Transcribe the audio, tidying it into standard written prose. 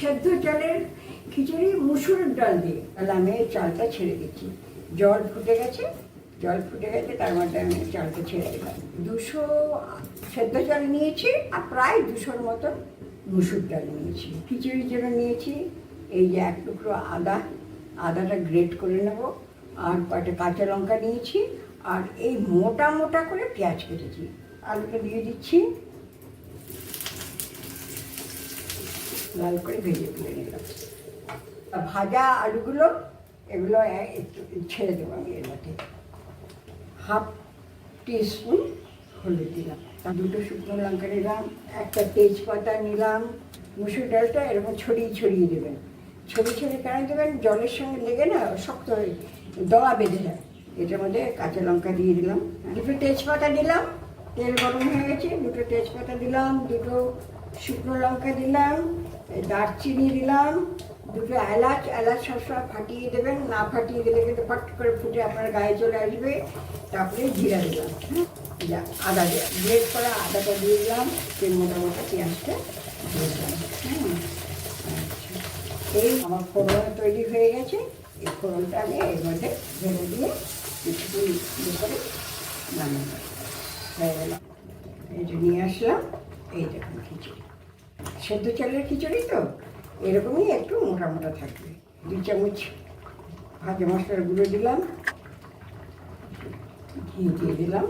সেদ্ধ চালের খিচুড়ি মুসুরের ডাল দিয়ে। তাহলে আমি এই চালটা ছেড়ে দিচ্ছি। জল ফুটে গেছে, তার মধ্যে আমি চালটা ছেড়ে দিলাম। 200 সেদ্ধ চাল নিয়েছি আর প্রায় 200-র মতন মুসুর ডাল নিয়েছি। খিচুড়ির জন্য নিয়েছি এই যে 1 টুকরো আদাটা গ্রেট করে নেব, আর কয়েকটা কাঁচা লঙ্কা নিয়েছি, আর এই মোটা মোটা করে পেঁয়াজ কেটেছি। আলুটা দিয়ে দিচ্ছি, লাল করে ভেজে তুলে নিলাম। ভাজা আলুগুলো এগুলো একটু ছেড়ে দেবো আমি এর মধ্যে। 1/2 টিস্পুন হলুদ দিলাম, 2টো শুকনো লঙ্কা নিলাম, একটা তেজপাতা নিলাম। মুসুর ডালটা এরকম ছড়িয়ে দেবেন। ছড়িয়ে কেন দেবেন? জলের সঙ্গে লেগে না শক্ত হয়ে দলা বেঁধে যায়। এটার মধ্যে কাঁচা লঙ্কা দিয়ে দিলাম, 2টো তেজপাতা দিলাম। তেল গরম হয়ে গেছে, 2টো তেজপাতা দিলাম, 2টো শুকনো লঙ্কা দিলাম, দারচিনি দিলাম, 2টো এলাচ সবসময় ফাটিয়ে দেবেন, না ফাটিয়ে দিলে কিন্তু ফট করে ফুটে আপনার গায়ে চলে আসবে। তারপরে জিরা দিলাম, আদা গ্রেট করা আদাটা দিয়ে দিলাম, মোটা পেঁয়াজটা দিয়ে দিলাম। এই আমার ফোড়ন তৈরি হয়ে গেছে। এই ফোড়নটা আমি এর মধ্যে ঢেলে দিয়ে কিছুক্ষণ করে বানাবো। হয়ে গেল, এটা নিয়ে আসলাম। এই দেখুন খিচুড়ি, সেদ্ধ চালের খিচুড়ি তো এরকমই একটু মোটা থাকবে। 2 চামচ ভাজা মশলার গুঁড়ো দিলাম, ঘি দিয়ে দিলাম,